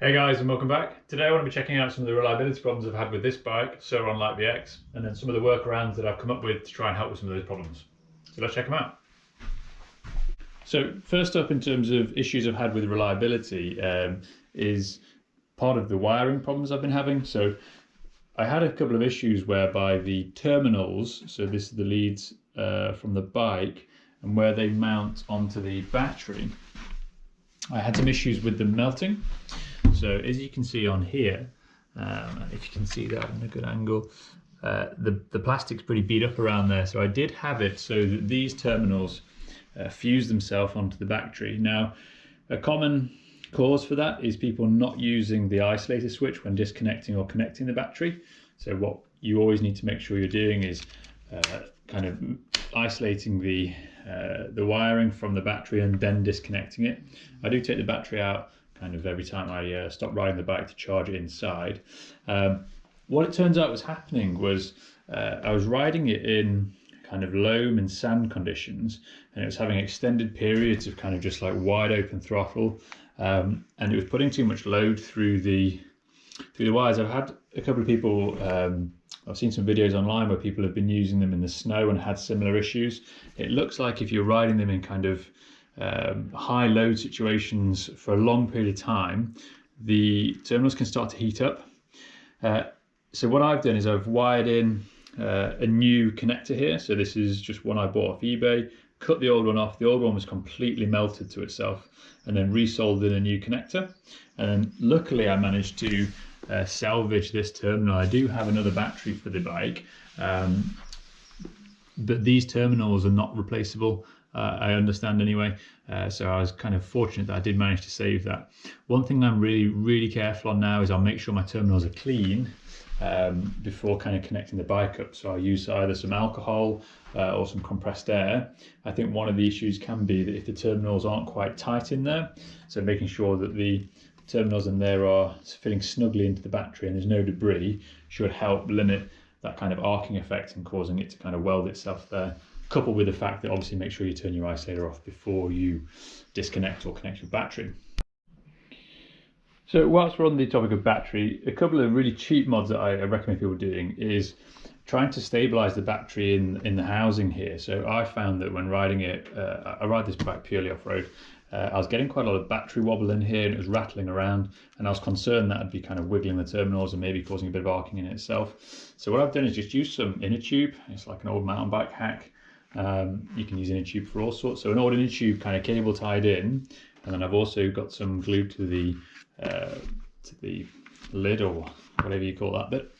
Hey guys, and welcome back. Today I want to be checking out some of the reliability problems I've had with this bike, Surron Light Bee, and then some of the workarounds that I've come up with to try and help with some of those problems. So let's check them out. So first up, in terms of issues I've had with reliability, is part of the wiring problems I've been having. So I had a couple of issues whereby the terminals, so this is the leads from the bike, and where they mount onto the battery, I had some issues with them melting. So as you can see on here, if you can see that in a good angle, the plastic's pretty beat up around there. So I did have it so that these terminals fuse themselves onto the battery. Now, a common cause for that is people not using the isolator switch when disconnecting or connecting the battery. So what you always need to make sure you're doing is kind of isolating the wiring from the battery and then disconnecting it. I do take the battery out kind of every time I stop riding the bike to charge it inside. What it turns out was happening was I was riding it in kind of loam and sand conditions, and it was having extended periods of kind of just like wide open throttle, and it was putting too much load through the wires. I've had a couple of people, I've seen some videos online where people have been using them in the snow and had similar issues. It looks like if you're riding them in kind of high load situations for a long period of time, the terminals can start to heat up. So what I've done is I've wired in a new connector here. So this is just one I bought off eBay, cut the old one off. The old one was completely melted to itself, and then resoldered in a new connector. And then luckily I managed to salvage this terminal. I do have another battery for the bike, but these terminals are not replaceable. I understand anyway, so I was kind of fortunate that I did manage to save that. One thing I'm really careful on now is I'll make sure my terminals are clean before kind of connecting the bike up. So I use either some alcohol or some compressed air. I think one of the issues can be that if the terminals aren't quite tight in there, so making sure that the terminals in there are fitting snugly into the battery and there's no debris should help limit that kind of arcing effect and causing it to kind of weld itself there. Coupled with the fact that obviously make sure you turn your isolator off before you disconnect or connect your battery. So whilst we're on the topic of battery, a couple of really cheap mods that I recommend people doing is trying to stabilize the battery in the housing here. So I found that when riding it, I ride this bike purely off-road, I was getting quite a lot of battery wobble in here and it was rattling around, and I was concerned that I'd be kind of wiggling the terminals and maybe causing a bit of arcing in itself. So what I've done is just use some inner tube. It's like an old mountain bike hack. You can use inner tube for all sorts. So an old inner tube kind of cable tied in, and then I've also got some glue to the lid or whatever you call that bit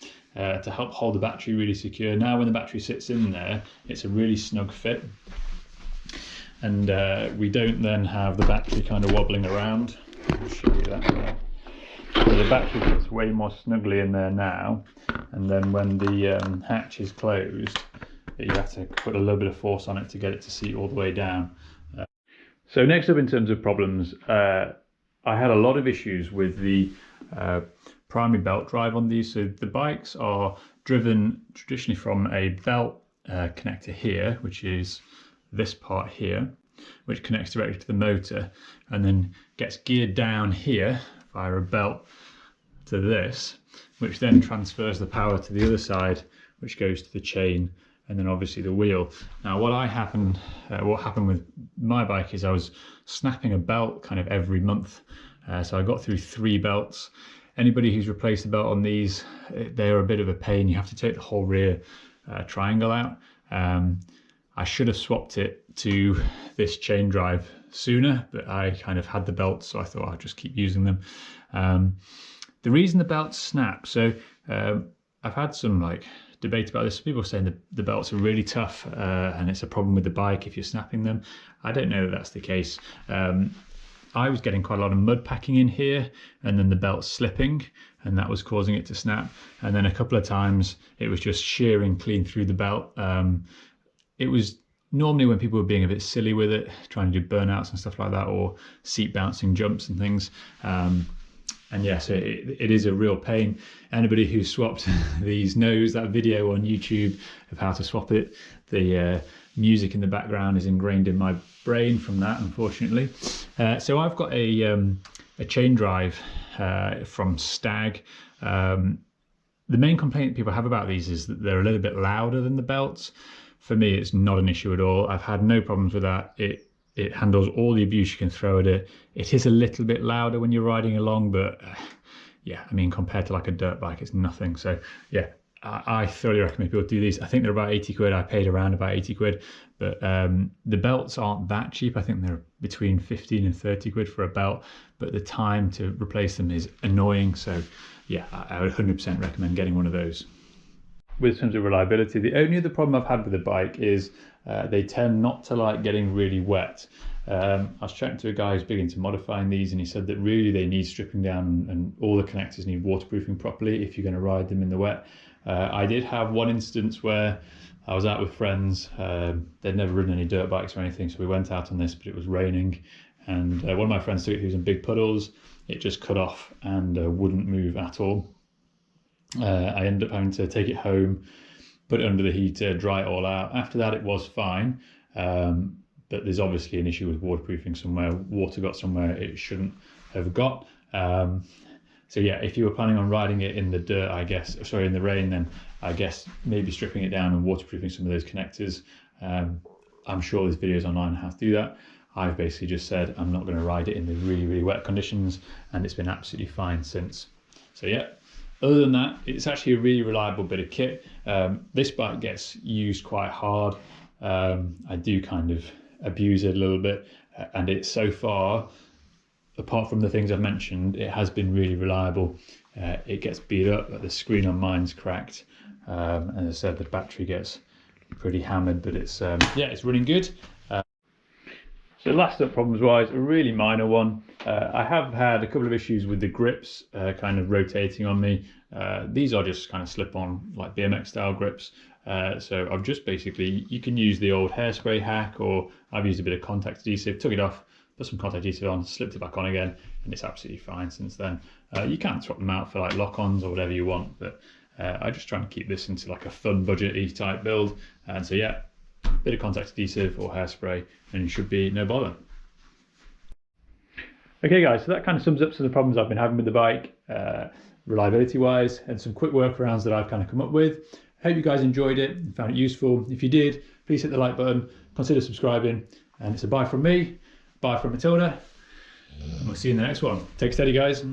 to help hold the battery really secure. Now when the battery sits in there, it's a really snug fit, and we don't then have the battery kind of wobbling around. I'll show you that there. So the battery fits way more snugly in there now, and then when the hatch is closed, you have to put a little bit of force on it to get it to seat all the way down. So next up in terms of problems, I had a lot of issues with the primary belt drive on these. So the bikes are driven traditionally from a belt connector here, which is this part here, which connects directly to the motor and then gets geared down here via a belt to this, which then transfers the power to the other side, which goes to the chain and then obviously the wheel. Now what happened with my bike is I was snapping a belt kind of every month. So I got through 3 belts. Anybody who's replaced the belt on these, they're a bit of a pain. You have to take the whole rear triangle out. I should have swapped it to this chain drive sooner, but I kind of had the belts, so I thought I'd just keep using them. The reason the belts snap, so I've had some debate about this. People saying that the belts are really tough and it's a problem with the bike if you're snapping them. I don't know that that's the case. I was getting quite a lot of mud packing in here and then the belt slipping, and that was causing it to snap. And then a couple of times it was just shearing clean through the belt. It was normally when people were being a bit silly with it, trying to do burnouts and stuff like that, or seat bouncing jumps and things. And yes, it is a real pain. Anybody who swapped these knows that video on YouTube of how to swap it. The music in the background is ingrained in my brain from that, unfortunately. So I've got a a chain drive from Stag. The main complaint people have about these is that they're a little bit louder than the belts. For me, it's not an issue at all. I've had no problems with that. It handles all the abuse you can throw at it. It is a little bit louder when you're riding along, but yeah, I mean, compared to like a dirt bike, it's nothing. So yeah, I thoroughly recommend people do these. I think they're about 80 quid. I paid around about 80 quid, but the belts aren't that cheap. I think they're between 15 and 30 quid for a belt, but the time to replace them is annoying. So yeah, I would 100% recommend getting one of those. With terms of reliability, the only other problem I've had with the bike is they tend not to like getting really wet. I was chatting to a guy who's big into modifying these, and he said that really they need stripping down, and all the connectors need waterproofing properly if you're going to ride them in the wet. I did have one instance where I was out with friends. They'd never ridden any dirt bikes or anything, so we went out on this, but it was raining, and one of my friends took it. He was in big puddles. It just cut off and wouldn't move at all. I ended up having to take it home, put it under the heater, dry it all out. After that, it was fine, but there's obviously an issue with waterproofing somewhere. Water got somewhere it shouldn't have got. So yeah, if you were planning on riding it in the dirt, in the rain, then I guess maybe stripping it down and waterproofing some of those connectors. I'm sure there's videos online on how to do that. I've basically just said I'm not going to ride it in the really, really wet conditions, and it's been absolutely fine since. So yeah, other than that, it's actually a really reliable bit of kit. This bike gets used quite hard. I do kind of abuse it a little bit, and it's so far, apart from the things I've mentioned, it has been really reliable. It gets beat up, but the screen on mine's cracked. As I said, the battery gets pretty hammered, but it's it's running good. So last up, problems wise, a really minor one. I have had a couple of issues with the grips kind of rotating on me. These are just kind of slip on like BMX style grips. So I've just basically, you can use the old hairspray hack, or I've used a bit of contact adhesive, took it off, put some contact adhesive on, slipped it back on again, and it's absolutely fine since then. You can swap them out for like lock-ons or whatever you want, but I just try and keep this into like a fun budget-y type build. And so yeah, bit of contact adhesive or hairspray and you should be no bother. Okay guys, so that kind of sums up some of the problems I've been having with the bike, reliability wise, and some quick workarounds that I've kind of come up with. I hope you guys enjoyed it and found it useful. If you did, please hit the like button, consider subscribing, and it's a bye from me, bye from Matilda, and we'll see you in the next one. Take it steady guys.